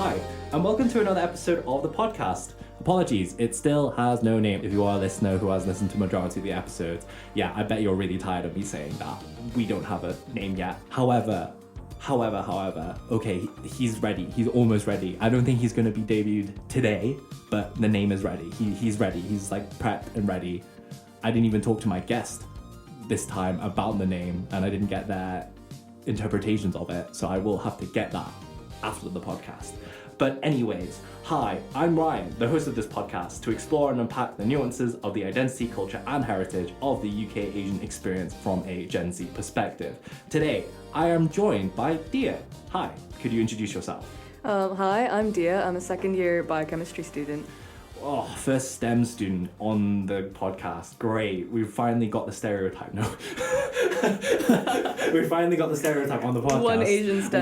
Hi, and welcome to another episode of the podcast. Apologies, it still has no name if you are a listener who has listened to majority of the episodes. Yeah, I bet you're really tired of me saying that. We don't have a name yet. However, okay, he's ready. He's almost ready. I don't think he's going to be debuted today, but the name is ready. He's ready. He's like prepped and ready. I didn't even talk to my guest this time about the name, and I didn't get their interpretations of it, so I will have to get that after the podcast. But anyways, hi, I'm Ryan, the host of this podcast, to explore and unpack the nuances of the identity, culture and heritage of the UK Asian experience from a Gen Z perspective. Today, I am joined by Diya. Hi, could you introduce yourself? Hi, I'm Diya. I'm a second year biochemistry student. Oh, first STEM student on the podcast. Great. We've finally got the stereotype. No. We finally got the stereotype on the podcast.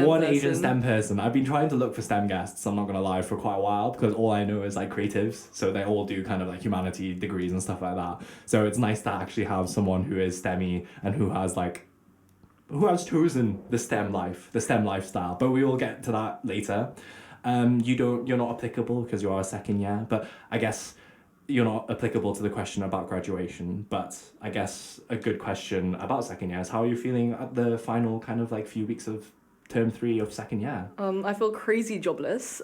One Asian STEM person. I've been trying to look for STEM guests, I'm not going to lie, for quite a while, because all I know is like creatives. So they all do kind of like humanity degrees and stuff like that. So it's nice to actually have someone who is STEMmy and who has chosen the STEM life, the STEM lifestyle. But we will get to that later. You're not applicable because you are a second year, but I guess you're not applicable to the question about graduation. But I guess a good question about second year is, how are you feeling at the final kind of like few weeks of term 3 of second year? I feel crazy jobless.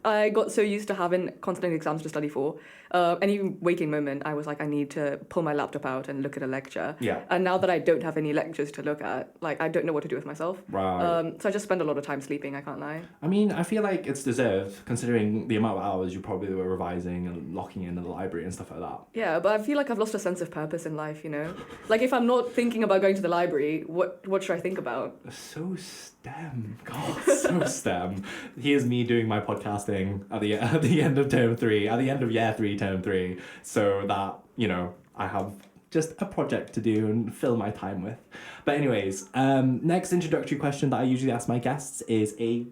I got so used to having constant exams to study for. Any waking moment, I was like, I need to pull my laptop out and look at a lecture. Yeah. And now that I don't have any lectures to look at, like, I don't know what to do with myself. Right. So I just spend a lot of time sleeping, I can't lie. I mean, I feel like it's deserved, considering the amount of hours you probably were revising and locking in the library and stuff like that. Yeah, but I feel like I've lost a sense of purpose in life, you know? Like, if I'm not thinking about going to the library, what should I think about? So STEM. God, so STEM. Here's me doing my podcasting at the end of term 3, at the end of year 3, term 3, so that, you know, I have just a project to do and fill my time with. But anyways, next introductory question that I usually ask my guests is a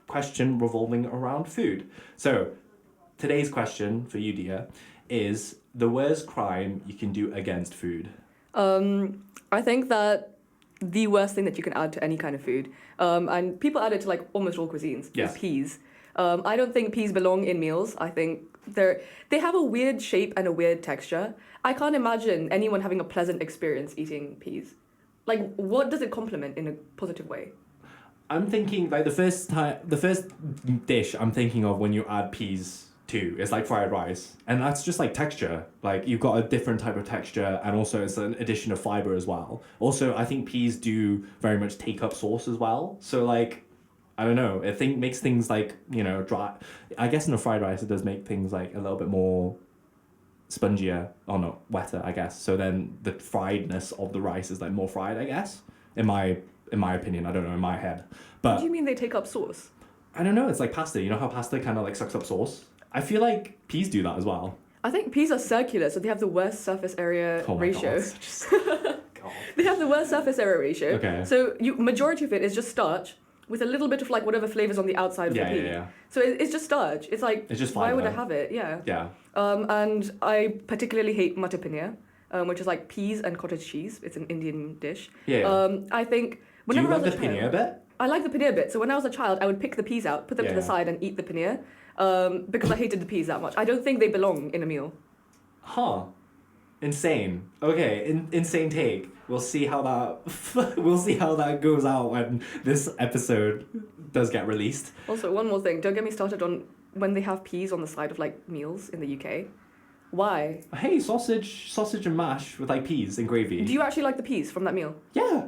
question revolving around food. So today's question for you, Diya, is the worst crime you can do against food. I think that the worst thing that you can add to any kind of food, and people add it to like almost all cuisines, Yes. is peas. I don't think peas belong in meals. I think they have a weird shape and a weird texture. I can't imagine anyone having a pleasant experience eating peas. Like, what does it complement in a positive way? I'm thinking like the first dish I'm thinking of when you add peas to is like fried rice, and that's just like texture. Like, you've got a different type of texture, and also it's an addition of fiber as well. Also, I think peas do very much take up sauce as well. So like, I don't know, I think makes things like, you know, dry. I guess in a fried rice it does make things like a little bit more spongier, or no, wetter, I guess. So then the friedness of the rice is like more fried, I guess. In my opinion, I don't know, in my head. But What do you mean they take up sauce? I don't know, it's like pasta. You know how pasta kind of like sucks up sauce? I feel like peas do that as well. I think peas are circular, so they have the worst surface area ratio. God. They have the worst surface area ratio. Okay. So majority of it is just starch with a little bit of like whatever flavors on the outside of the pea. Yeah. So it's just starch. It's like, It's just why would I fiber. have it? Yeah. Yeah. And I particularly hate mutton paneer, which is like peas and cottage cheese. It's an Indian dish. Yeah. I think Do you whenever I like was the a child, paneer bit? I like the paneer bit. So when I was a child, I would pick the peas out, put them to the Yeah. side, and eat the paneer, because I hated the peas that much. I don't think they belong in a meal. Huh. Insane. Okay, insane take. We'll see how that goes out when this episode does get released. Also, one more thing. Don't get me started on when they have peas on the side of like meals in the UK. Why? Hey, sausage and mash with like peas and gravy. Do you actually like the peas from that meal? Yeah.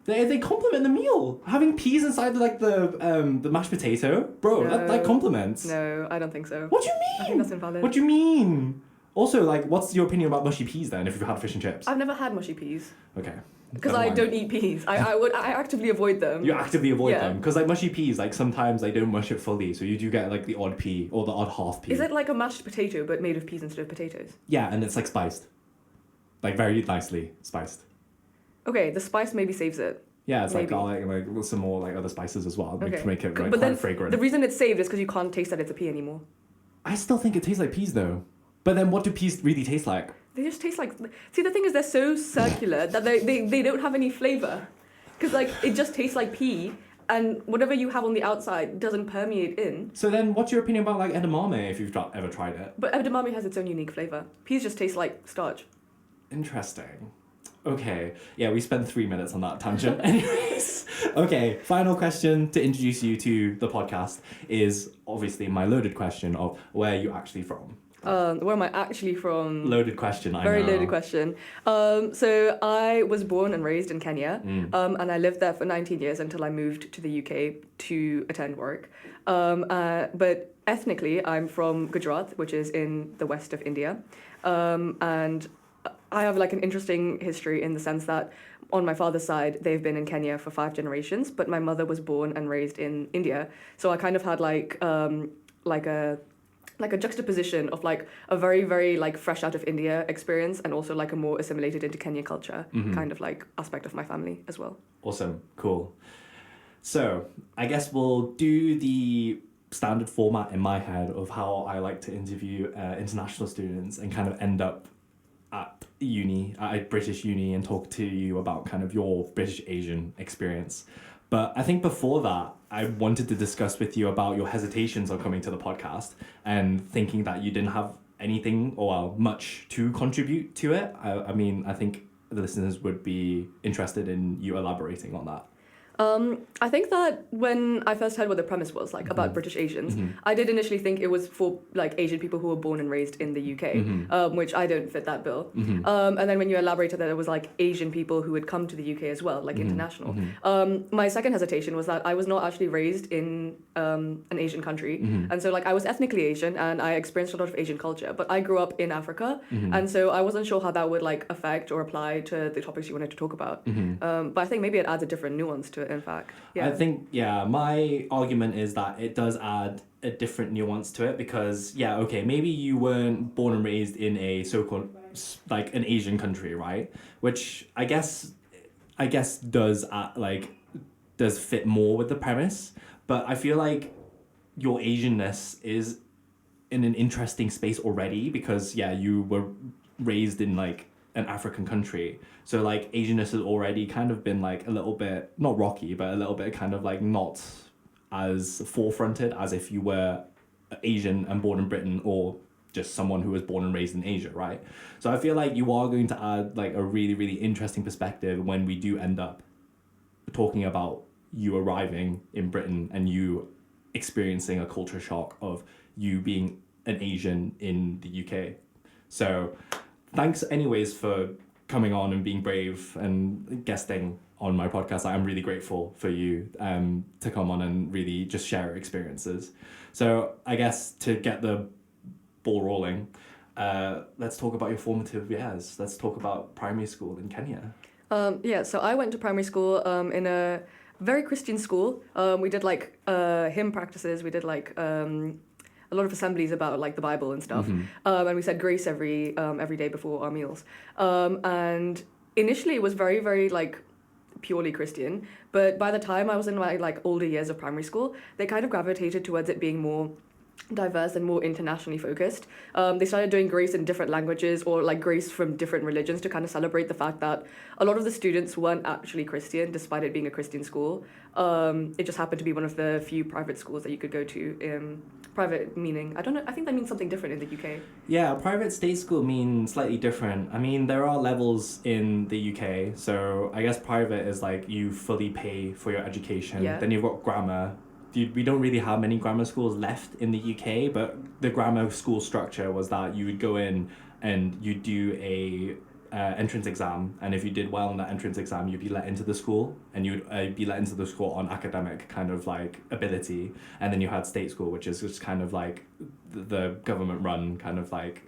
They complement the meal. Having peas inside the mashed potato, bro, No. that complements. No, I don't think so. What do you mean? I think that's invalid. What do you mean? Also, like, what's your opinion about mushy peas then, if you've had fish and chips? I've never had mushy peas Okay. because never I mind. don't eat peas. I actively avoid them. You actively avoid Yeah. them, because like mushy peas, like sometimes they don't mush it fully, so you do get like the odd pea or the odd half pea. Is it like a mashed potato but made of peas instead of potatoes? Yeah, and it's like spiced, like very nicely spiced. Okay, the spice maybe saves it. Yeah, it's like Maybe. garlic and like with some more like other spices as well, Okay. to make it like, But quite then fragrant. the reason it's saved is because you can't taste that it's a pea anymore. I still think it tastes like peas though. But then what do peas really taste like? They just taste like... See, the thing is they're so circular that they don't have any flavour. Because, like, it just tastes like pea and whatever you have on the outside doesn't permeate in. So then, what's your opinion about like edamame if you've ever tried it? But edamame has its own unique flavor. Peas just taste like starch. Interesting. Okay, yeah, we spent 3 minutes on that tangent. Anyways, okay, final question to introduce you to the podcast is obviously my loaded question of where are you actually from? Where am I actually from? Loaded question, I know. Very loaded question. So I was born and raised in Kenya, and I lived there for 19 years until I moved to the UK to attend work. But ethnically, I'm from Gujarat, which is in the west of India, and I have like an interesting history in the sense that on my father's side, they've been in Kenya for 5 generations, but my mother was born and raised in India. So I kind of had like a juxtaposition of like a very, very like fresh out of India experience and also like a more assimilated into Kenya culture kind of like aspect of my family as well. Awesome, cool. So I guess we'll do the standard format in my head of how I like to interview international students and kind of end up at a British uni, and talk to you about kind of your British Asian experience. But I think before that, I wanted to discuss with you about your hesitations on coming to the podcast and thinking that you didn't have anything or much to contribute to it. I mean, I think the listeners would be interested in you elaborating on that. I think that when I first heard what the premise was, like about British Asians, I did initially think it was for like Asian people who were born and raised in the UK, which I don't fit that bill. And then when you elaborated that it was like Asian people who would come to the UK as well, like international. My second hesitation was that I was not actually raised in an Asian country. And so like I was ethnically Asian and I experienced a lot of Asian culture, but I grew up in Africa. And so I wasn't sure how that would like affect or apply to the topics you wanted to talk about. But I think maybe it adds a different nuance to it, in fact. Yeah. I think, my argument is that it does add a different nuance to it because, okay, maybe you weren't born and raised in a so-called, like, an Asian country, right? Which I guess does fit more with the premise, but I feel like your Asianness is in an interesting space already because, you were raised in, like, an African country. So like Asianness has already kind of been like a little bit, not rocky, but a little bit kind of like not as forefronted as if you were Asian and born in Britain or just someone who was born and raised in Asia, right? So I feel like you are going to add like a really, really interesting perspective when we do end up talking about you arriving in Britain and you experiencing a culture shock of you being an Asian in the UK. So thanks anyways for coming on and being brave and guesting on my podcast. I'm really grateful for you to come on and really just share your experiences. So I guess to get the ball rolling, let's talk about your formative years. Let's talk about primary school in Kenya. So I went to primary school in a very Christian school. We did like hymn practices. We did like a lot of assemblies about like the Bible and stuff, and we said grace every day before our meals. And initially it was very, very like purely Christian, but by the time I was in my like older years of primary school, they kind of gravitated towards it being more diverse and more internationally focused. They started doing grace in different languages or like grace from different religions to kind of celebrate the fact that a lot of the students weren't actually Christian despite it being a Christian school. It just happened to be one of the few private schools that you could go to. Private meaning, I don't know, I think that means something different in the UK. Yeah, private state school means slightly different. I mean, there are levels in the UK, so I guess private is like you fully pay for your education. Yeah. Then you've got grammar. We don't really have many grammar schools left in the UK, but the grammar school structure was that you would go in and you do a entrance exam, and if you did well in that entrance exam, you'd be let into the school, and you'd be let into the school on academic kind of like ability. And then you had state school, which is just kind of like the government run kind of like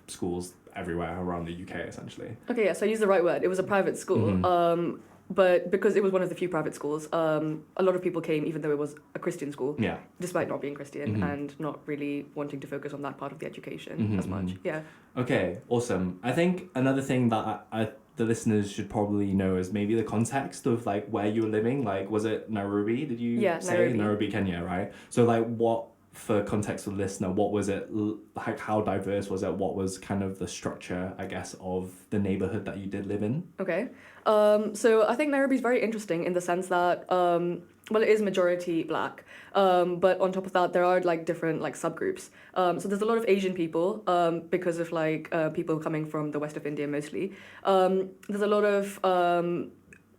schools everywhere around the UK essentially. Okay, yeah, so I used the right word. It was a private school. But because it was one of the few private schools, a lot of people came even though it was a Christian school, despite not being Christian and not really wanting to focus on that part of the education as much. Yeah. Okay, awesome. I think another thing that the listeners should probably know is maybe the context of like where you were living. Like, was it Nairobi? Did you say Nairobi, Kenya, right? So like, what for context for the listener, what was it like? How diverse was it? What was kind of the structure, I guess, of the neighborhood that you did live in? Okay. So I think Nairobi is very interesting in the sense that, well, it is majority black, but on top of that, there are like different like subgroups. So there's a lot of Asian people because of like people coming from the west of India mostly. There's a lot of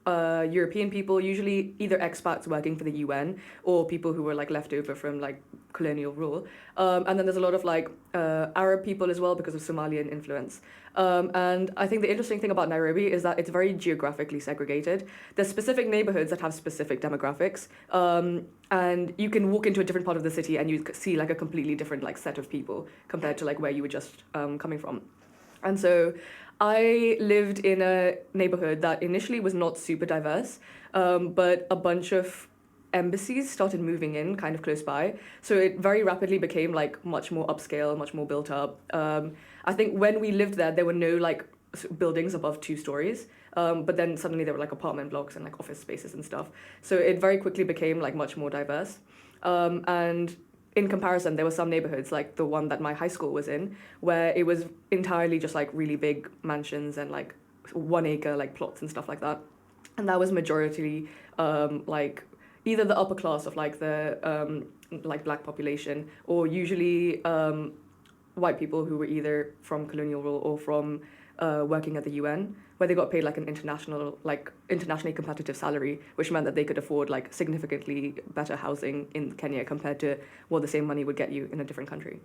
European people, usually either expats working for the UN or people who were like left over from like colonial rule. And then there's a lot of like Arab people as well because of Somalian influence. And I think the interesting thing about Nairobi is that it's very geographically segregated. There's specific neighborhoods that have specific demographics. And you can walk into a different part of the city and you see like a completely different like set of people compared to like where you were just coming from. And so I lived in a neighborhood that initially was not super diverse, but a bunch of embassies started moving in kind of close by. So it very rapidly became like much more upscale, much more built up. I think when we lived there were no like buildings above 2 stories. But then suddenly there were like apartment blocks and like office spaces and stuff. So it very quickly became like much more diverse. And in comparison, there were some neighborhoods like the one that my high school was in, where it was entirely just like really big mansions and like 1 acre like plots and stuff like that. And that was majority like either the upper class of like the like black population or usually white people who were either from colonial rule or from working at the UN, where they got paid like an internationally competitive salary, which meant that they could afford like significantly better housing in Kenya compared to what the same money would get you in a different country.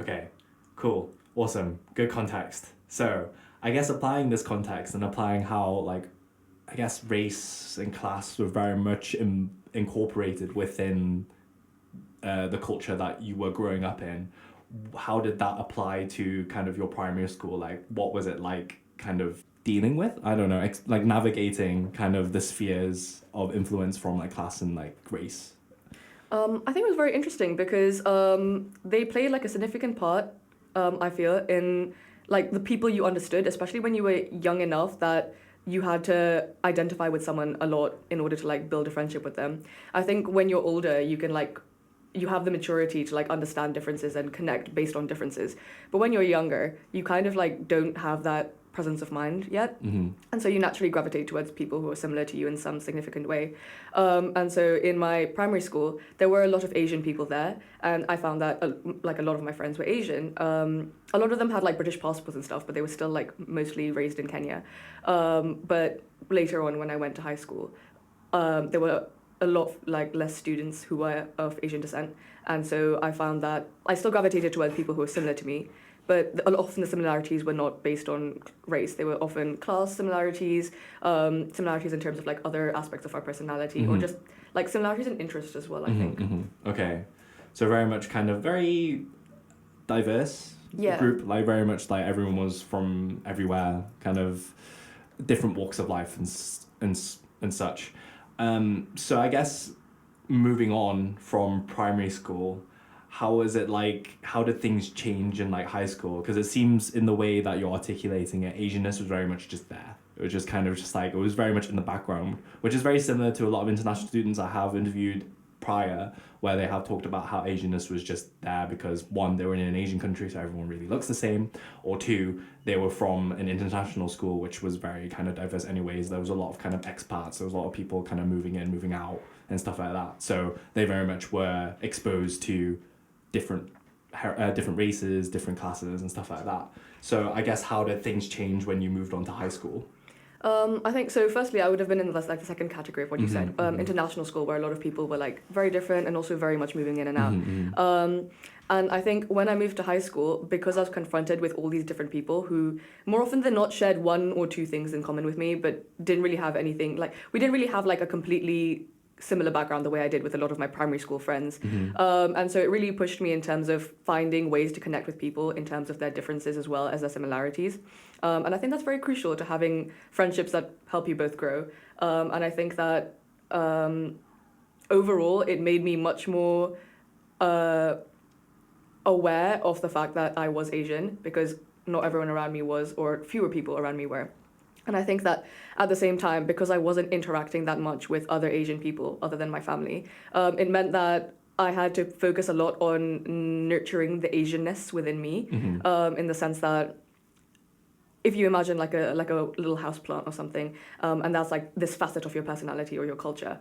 Okay, cool, awesome, good context. So I guess applying this context and applying how like I guess race and class were very much incorporated within the culture that you were growing up in. How did that apply to kind of your primary school? Like, what was it like kind of dealing with? I don't know, like navigating kind of the spheres of influence from like class and like race? I think it was very interesting because they played like a significant part, I feel, in like the people you understood, especially when you were young enough that you had to identify with someone a lot in order to like build a friendship with them. I think when you're older, you can like you have the maturity to like understand differences and connect based on differences. But when you're younger, you kind of like don't have that presence of mind yet. Mm-hmm. And so you naturally gravitate towards people who are similar to you in some significant way. And so in my primary school, there were a lot of Asian people there. And I found that like a lot of my friends were Asian. A lot of them had like British passports and stuff, but they were still like mostly raised in Kenya. But later on when I went to high school, there were a lot like less students who were of Asian descent. And so I found that I still gravitated towards people who were similar to me. But often the similarities were not based on race. They were often class similarities, similarities in terms of like other aspects of our personality, Mm-hmm. or just like similarities in interest as well, I think. Mm-hmm. Okay. So very much kind of very diverse Yeah. group, like very much like everyone was from everywhere, kind of different walks of life and such. So I guess moving on from primary school, how is it like, how did things change in like high school? Because it seems in the way that you're articulating it, Asianness was very much just there. It was just kind of just like, it was very much in the background, which is very similar to a lot of international students I have interviewed prior, where they have talked about how Asianness was just there because one, they were in an Asian country, so everyone really looks the same, or two, they were from an international school, which was very kind of diverse anyways. There was a lot of kind of expats, there was a lot of people kind of moving in, moving out, and stuff like that. So they very much were exposed to different races, different classes, and stuff like that. So I guess how did things change when you moved on to high school? I think so. Firstly, I would have been in like the second category of what you said, international school, where a lot of people were like very different and also very much moving in and out. And I think when I moved to high school, because I was confronted with all these different people who more often than not shared one or two things in common with me, but didn't really have anything, like we didn't really have like a completely similar background the way I did with a lot of my primary school friends. And so it really pushed me in terms of finding ways to connect with people in terms of their differences as well as their similarities. And I think that's very crucial to having friendships that help you both grow. And I think that overall it made me much more aware of the fact that I was Asian, because not everyone around me was, or fewer people around me were. And I think that at the same time, because I wasn't interacting that much with other Asian people other than my family, it meant that I had to focus a lot on nurturing the Asianness within me, in the sense that if you imagine like a little house plant or something, and that's like this facet of your personality or your culture,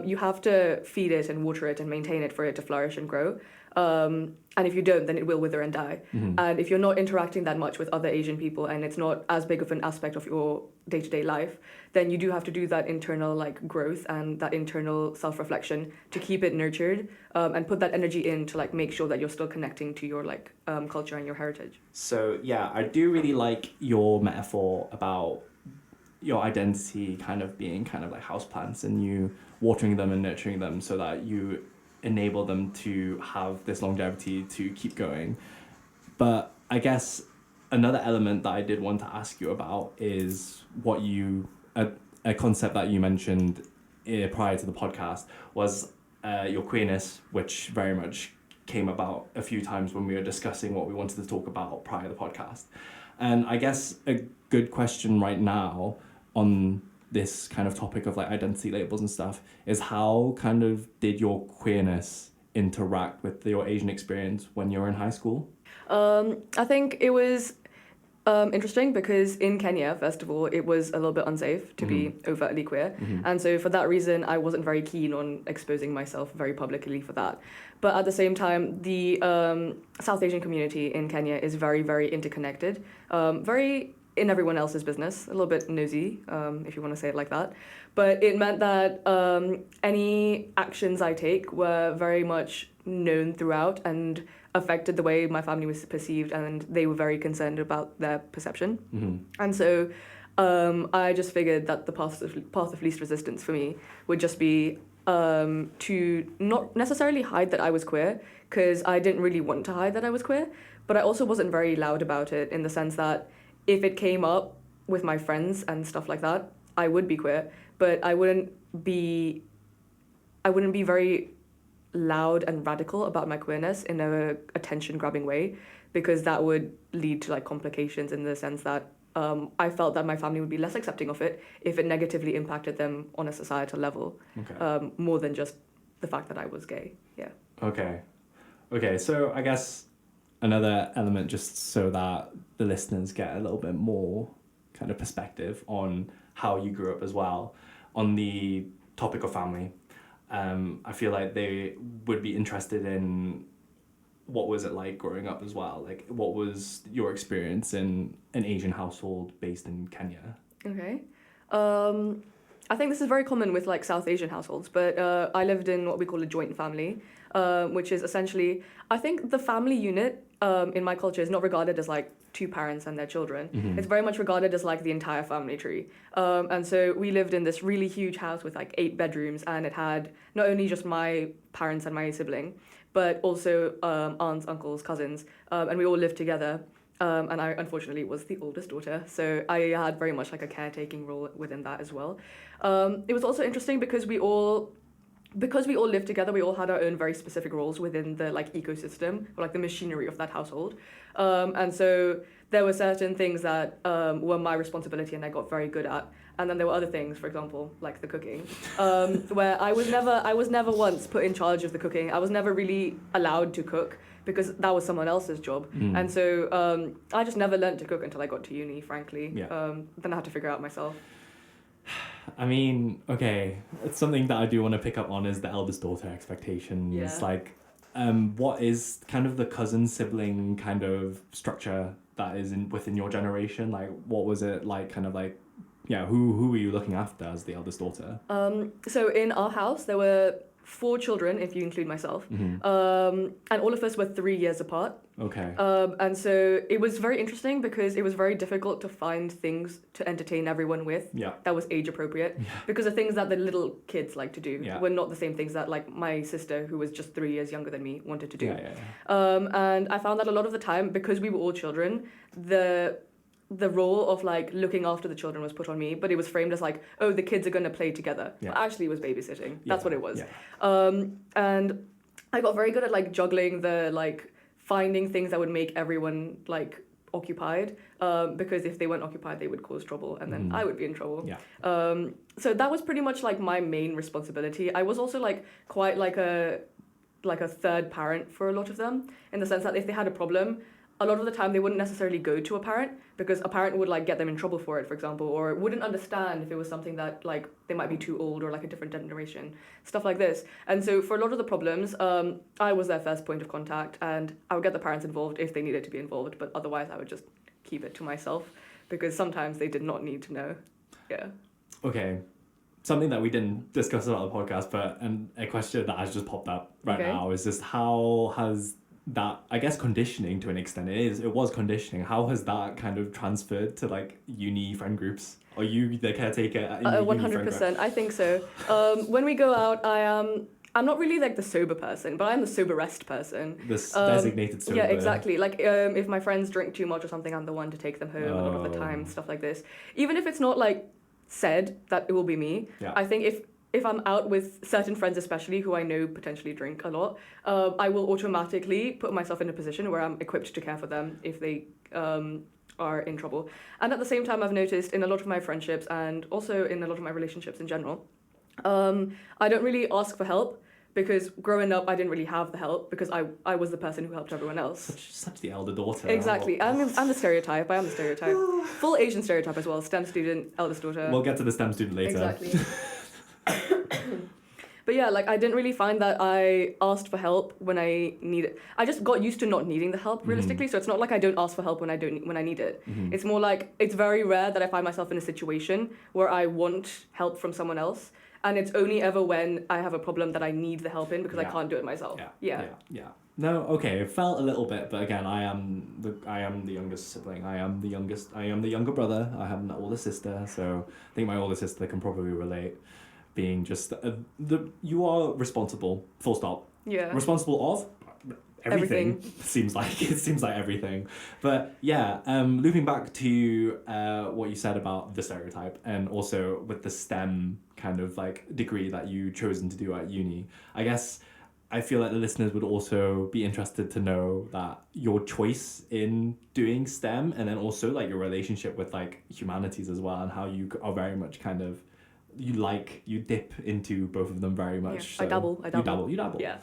you have to feed it and water it and maintain it for it to flourish and grow. And if you don't, then it will wither and die. And if you're not interacting that much with other Asian people and it's not as big of an aspect of your day-to-day life, then you do have to do that internal like growth and that internal self-reflection to keep it nurtured, and put that energy in to like make sure that you're still connecting to your like culture and your heritage. So yeah, I do really like your metaphor about your identity kind of being kind of like houseplants and you watering them and nurturing them so that you enable them to have this longevity to keep going. But I guess another element that I did want to ask you about is what a concept that you mentioned prior to the podcast was your queerness, which very much came about a few times when we were discussing what we wanted to talk about prior to the podcast. And I guess a good question right now on this kind of topic of like identity labels and stuff is how kind of did your queerness interact with your Asian experience when you were in high school? I think it was interesting because in Kenya, first of all, it was a little bit unsafe to be overtly queer. And so for that reason, I wasn't very keen on exposing myself very publicly for that. But at the same time, the South Asian community in Kenya is very, very interconnected, very in everyone else's business, a little bit nosy, if you want to say it like that. But it meant that any actions I take were very much known throughout and affected the way my family was perceived, and they were very concerned about their perception. And so I just figured that the path of least resistance for me would just be to not necessarily hide that I was queer, because I didn't really want to hide that I was queer, but I also wasn't very loud about it in the sense that if it came up with my friends and stuff like that, I would be queer, but I wouldn't be very loud and radical about my queerness in a attention-grabbing way, because that would lead to like complications in the sense that I felt that my family would be less accepting of it if it negatively impacted them on a societal level, more than just the fact that I was gay. Yeah. Okay, so I guess another element, just so that the listeners get a little bit more kind of perspective on how you grew up as well, on the topic of family. I feel like they would be interested in what was it like growing up as well? Like, what was your experience in an Asian household based in Kenya? Okay. I think this is very common with like South Asian households, but I lived in what we call a joint family, which is essentially, I think the family unit in my culture is not regarded as like two parents and their children. It's very much regarded as like the entire family tree. And so we lived in this really huge house with like 8 bedrooms, and it had not only just my parents and my sibling, but also aunts, uncles, cousins, and we all lived together. And I unfortunately was the oldest daughter, so I had very much like a caretaking role within that as well. It was also interesting because we all lived together, we all had our own very specific roles within the like ecosystem or like the machinery of that household. And so there were certain things that were my responsibility and I got very good at. And then there were other things, for example, like the cooking, where I was never once put in charge of the cooking. I was never really allowed to cook because that was someone else's job. And so I just never learned to cook until I got to uni, frankly. Then I had to figure out myself. I mean, okay, it's something that I do want to pick up on is the eldest daughter expectations. Yeah. Like, what is kind of the cousin sibling kind of structure that is within your generation? Like, what was it like? Kind of like, yeah, who were you looking after as the eldest daughter? So in our house there were 4 children, if you include myself, and all of us were 3 years apart. Okay. And so it was very interesting because it was very difficult to find things to entertain everyone with that was age appropriate, because the things that the little kids like to do were not the same things that like my sister, who was just 3 years younger than me, wanted to do. And I found that a lot of the time, because we were all children, the role of like looking after the children was put on me, but it was framed as like, oh, the kids are going to play together. But actually it was babysitting. That's what it was. And I got very good at like juggling the like finding things that would make everyone like occupied, because if they weren't occupied they would cause trouble, and then I would be in trouble. So that was pretty much like my main responsibility. I was also like quite like a like a third parent for a lot of them, in the sense that if they had a problem, a lot of the time they wouldn't necessarily go to a parent because a parent would like get them in trouble for it, for example, or wouldn't understand if it was something that like they might be too old or like a different generation, stuff like this. And so for a lot of the problems, I was their first point of contact, and I would get the parents involved if they needed to be involved, but otherwise I would just keep it to myself because sometimes they did not need to know. Yeah. Okay. Something that we didn't discuss about the podcast, but a question that has just popped up right now is just how has that, I guess, conditioning to an extent, it was conditioning. How has that kind of transferred to like uni friend groups? Are you the caretaker in your uni friend group? 100%, I think so. When we go out, I'm not really like the sober person, but I'm the soberest person. This designated sober. Yeah, exactly. Like if my friends drink too much or something, I'm the one to take them home a lot of the time, stuff like this. Even if it's not like said that it will be me, I think if I'm out with certain friends, especially who I know potentially drink a lot, I will automatically put myself in a position where I'm equipped to care for them if they are in trouble. And at the same time, I've noticed in a lot of my friendships and also in a lot of my relationships in general, I don't really ask for help because growing up, I didn't really have the help because I was the person who helped everyone else. Such the elder daughter. Exactly. I'm the stereotype. I am the stereotype. Full Asian stereotype as well. STEM student, eldest daughter. We'll get to the STEM student later. Exactly. But yeah, like I didn't really find that I asked for help when I need it. I just got used to not needing the help realistically. So it's not like I don't ask for help when I need it. It's more like it's very rare that I find myself in a situation where I want help from someone else, and it's only ever when I have a problem that I need the help in because I can't do it myself. Yeah. No, okay, it felt a little bit, but again, I am the youngest sibling. I am the younger brother. I have an older sister, so I think my older sister can probably relate. Being just you are responsible, full stop. Yeah. Responsible of everything. Seems like everything. But yeah, looping back to what you said about the stereotype and also with the STEM kind of like degree that you chosen to do at uni, I guess I feel like the listeners would also be interested to know that your choice in doing STEM and then also like your relationship with like humanities as well, and how you are very much kind of you dip into both of them very much. Yeah, so I dabble. You dabble. Yeah.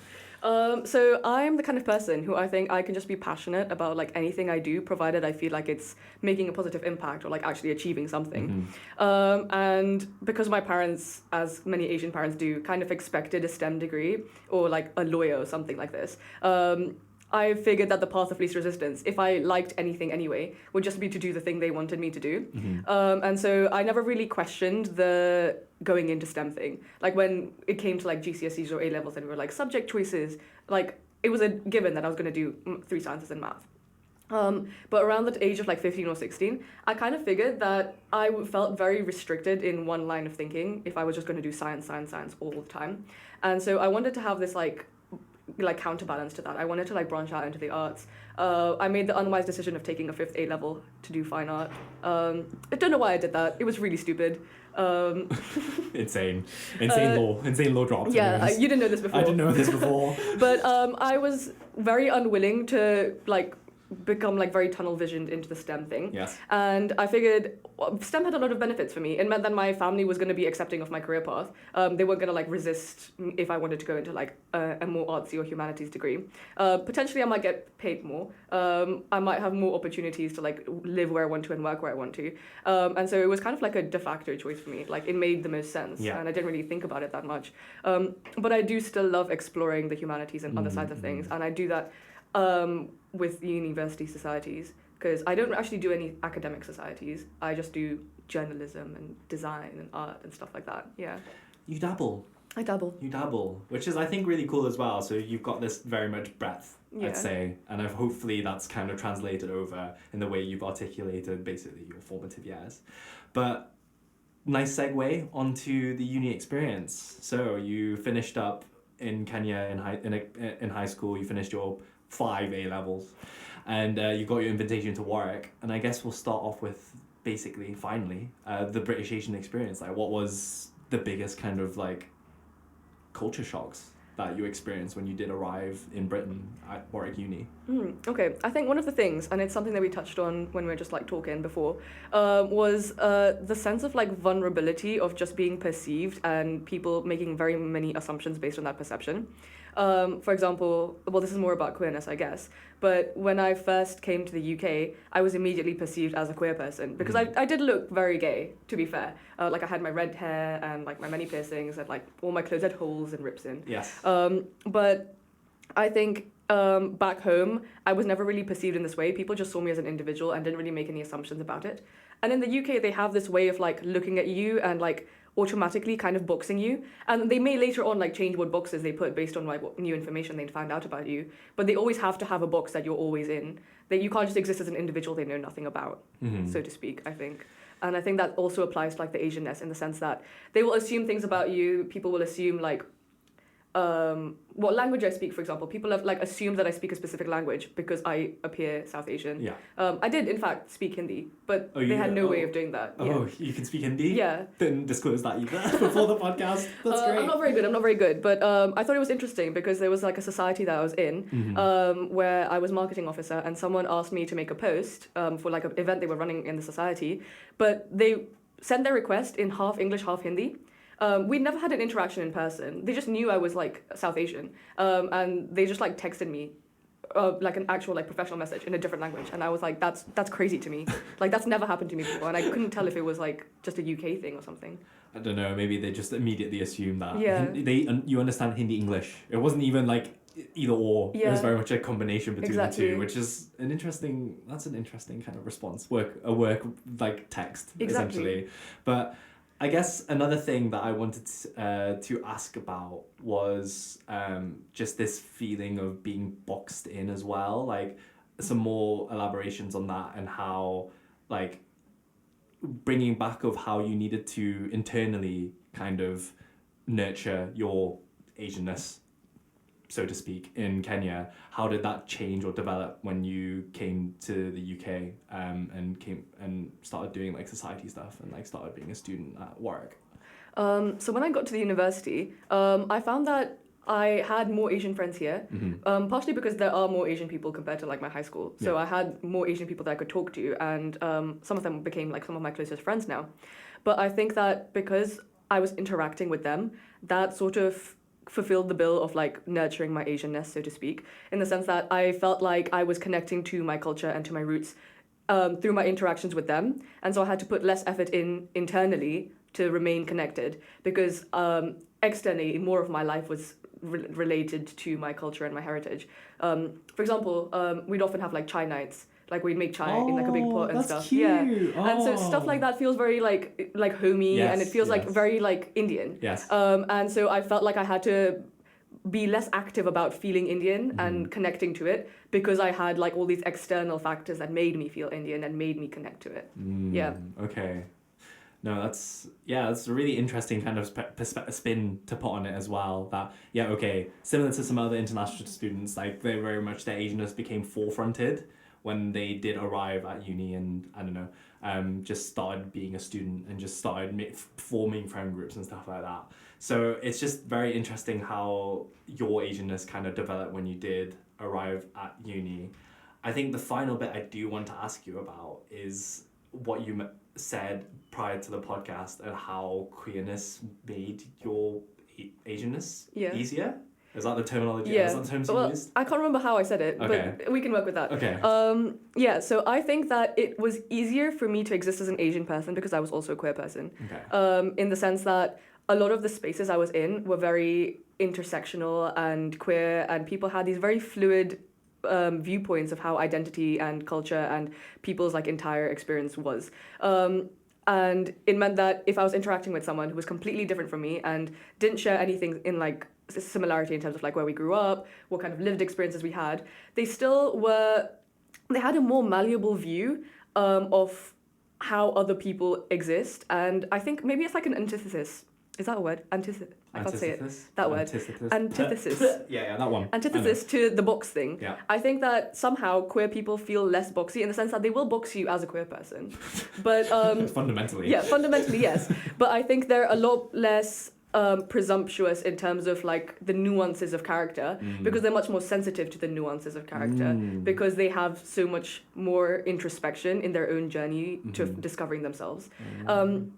So I'm the kind of person who I think I can just be passionate about like anything I do, provided I feel like it's making a positive impact or like actually achieving something. And because my parents, as many Asian parents do, kind of expected a STEM degree or like a lawyer or something like this. I figured that the path of least resistance, if I liked anything anyway, would just be to do the thing they wanted me to do. And so I never really questioned the going into STEM thing. Like when it came to like GCSEs or A-levels and we were like subject choices, like it was a given that I was going to do 3 sciences and math. But around the age of like 15 or 16, I kind of figured that I felt very restricted in one line of thinking if I was just going to do science all the time. And so I wanted to have this like counterbalance to that. I wanted to like branch out into the arts. I made the unwise decision of taking a 5th A-level to do fine art. I don't know why I did that. It was really stupid. Insane law drop. Yeah, you didn't know this before. I didn't know this before. But I was very unwilling to like become like very tunnel visioned into the STEM thing. Yes. And I figured STEM had a lot of benefits for me. It meant that my family was going to be accepting of my career path. They weren't going to like resist if I wanted to go into like a more artsy or humanities degree. Potentially I might get paid more. I might have more opportunities to like live where I want to and work where I want to. And so it was kind of like a de facto choice for me. Like it made the most sense. Yeah. And I didn't really think about it that much. But I do still love exploring the humanities and other sides of things. And I do that with university societies, because I don't actually do any academic societies. I just do journalism and design and art and stuff like that. Yeah. You dabble. I dabble. You dabble, which is I think really cool as well. So you've got this very much breadth, I'd say, and hopefully that's kind of translated over in the way you've articulated basically your formative years. But nice segue onto the uni experience. So you finished up in Kenya in high school. You finished your 5 A-levels, and you got your invitation to Warwick. And I guess we'll start off with basically, finally, the British Asian experience. Like, what was the biggest kind of like culture shocks that you experienced when you did arrive in Britain at Warwick Uni? Okay, I think one of the things, and it's something that we touched on when we were just like talking before, was the sense of like vulnerability of just being perceived and people making very many assumptions based on that perception. For example, well, this is more about queerness, I guess. But when I first came to the UK, I was immediately perceived as a queer person because I did look very gay, to be fair. Like I had my red hair and like my many piercings and like all my clothes had holes and rips in. Yes. But I think back home, I was never really perceived in this way. People just saw me as an individual and didn't really make any assumptions about it. And in the UK, they have this way of like looking at you and like automatically kind of boxing you. And they may later on like change what boxes they put based on like what new information they found out about you. But they always have to have a box that you're always in. That you can't just exist as an individual they know nothing about, so to speak, I think. And I think that also applies to like the Asianness in the sense that they will assume things about you. People will assume like what language I speak, for example. People have like assumed that I speak a specific language because I appear South Asian. Yeah. I did in fact speak Hindi, but they had no way of doing that. Oh, you can speak Hindi? Yeah. Didn't disclose that either before the podcast. That's great. I'm not very good, but I thought it was interesting because there was like a society that I was in where I was marketing officer and someone asked me to make a post for like an event they were running in the society, but they sent their request in half English, half Hindi. We'd never had an interaction in person. They just knew I was like South Asian, and they just like texted me, like an actual like professional message in a different language, and I was like, that's crazy to me. Like that's never happened to me before, and I couldn't tell if it was like just a UK thing or something. I don't know. Maybe they just immediately assumed that. Yeah. You understand Hindi English. It wasn't even like either or. Yeah. It was very much a combination between Exactly. the two, which is an interesting kind of response. A work like text essentially, but. I guess another thing that I wanted to ask about was just this feeling of being boxed in as well. Like some more elaborations on that and how like bringing back of how you needed to internally kind of nurture your Asianness, so to speak, in Kenya. How did that change or develop when you came to the UK and started doing like society stuff and like started being a student at Warwick? So when I got to the university, I found that I had more Asian friends here, partially because there are more Asian people compared to like my high school. So I had more Asian people that I could talk to, and some of them became like some of my closest friends now. But I think that because I was interacting with them, that sort of fulfilled the bill of like nurturing my Asianness, so to speak, in the sense that I felt like I was connecting to my culture and to my roots through my interactions with them. And so I had to put less effort in internally to remain connected because externally more of my life was related to my culture and my heritage. For example, we'd often have like chai nights. Like we'd make chai in like a big pot and that's stuff. Cute. Yeah. And so stuff like that feels very like homey, and it feels like very like Indian. Yes. And so I felt like I had to be less active about feeling Indian and connecting to it because I had like all these external factors that made me feel Indian and made me connect to it. Yeah. Okay. No, that's a really interesting kind of spin to put on it as well. That similar to some other international students, like they very much their Asianness became forefronted when they did arrive at uni and I don't know, just started being a student and just started forming friend groups and stuff like that. So it's just very interesting how your Asianness kind of developed when you did arrive at uni. I think the final bit I do want to ask you about is what you said prior to the podcast and how queerness made your Asianness easier. Is that the terminology? Yeah. Is that the terms you used? I can't remember how I said it, but we can work with that. Okay. So I think that it was easier for me to exist as an Asian person because I was also a queer person. Okay. In the sense that a lot of the spaces I was in were very intersectional and queer, and people had these very fluid viewpoints of how identity and culture and people's like entire experience was. And it meant that if I was interacting with someone who was completely different from me and didn't share anything in like similarity in terms of like where we grew up, what kind of lived experiences we had, they had a more malleable view of how other people exist. And I think maybe it's like an antithesis. Is that a word? I can't say it. That word. Antithesis. Yeah, that one. Antithesis to the box thing. Yeah. I think that somehow queer people feel less boxy in the sense that they will box you as a queer person. But fundamentally. Yeah, fundamentally, yes. But I think they're a lot less presumptuous in terms of like the nuances of character because they're much more sensitive to the nuances of character because they have so much more introspection in their own journey to discovering themselves,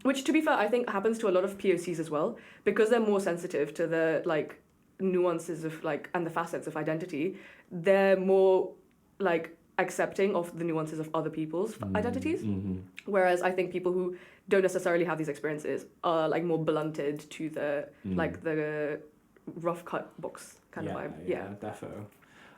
which to be fair I think happens to a lot of POCs as well because they're more sensitive to the like nuances of like and the facets of identity, they're more like accepting of the nuances of other people's identities. Whereas I think people who don't necessarily have these experiences are like more blunted to the like the rough cut box kind of vibe. Yeah. Defo.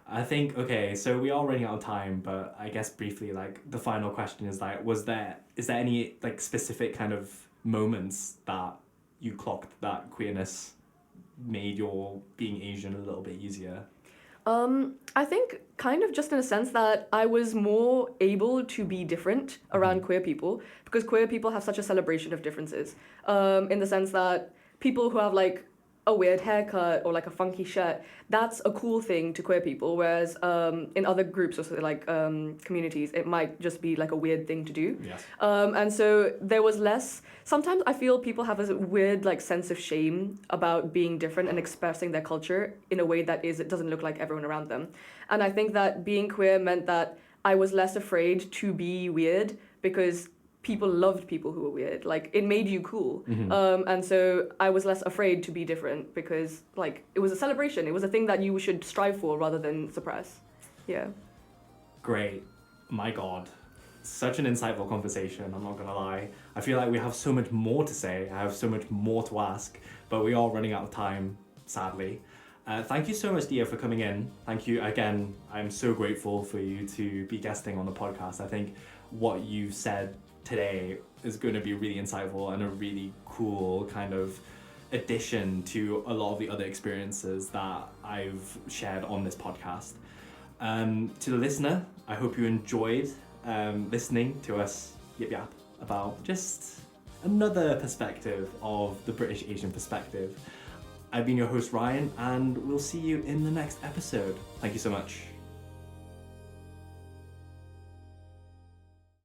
I think, okay, so we are running out of time, but I guess briefly, like, the final question is, like, is there any, like, specific kind of moments that you clocked that queerness made your being Asian a little bit easier? I think kind of just in a sense that I was more able to be different around queer people because queer people have such a celebration of differences. In the sense that people who have like a weird haircut or like a funky shirt, that's a cool thing to queer people. Whereas in other groups or so, like communities, it might just be like a weird thing to do. Yes. And so there was less. Sometimes I feel people have a weird like sense of shame about being different and expressing their culture in a way that it doesn't look like everyone around them. And I think that being queer meant that I was less afraid to be weird because people loved people who were weird. Like it made you cool. And so I was less afraid to be different because like it was a celebration. It was a thing that you should strive for rather than suppress. Yeah. Great. My God. Such an insightful conversation, I'm not gonna lie. I feel like we have so much more to say. I have so much more to ask, but we are running out of time, sadly. Thank you so much, Diya, for coming in. Thank you again. I'm so grateful for you to be guesting on the podcast. I think what you've said today is going to be really insightful and a really cool kind of addition to a lot of the other experiences that I've shared on this podcast. To the listener, I hope you enjoyed listening to us yip yap about just another perspective of the British Asian perspective. I've been your host Ryan, and we'll see you in the next episode. Thank you so much.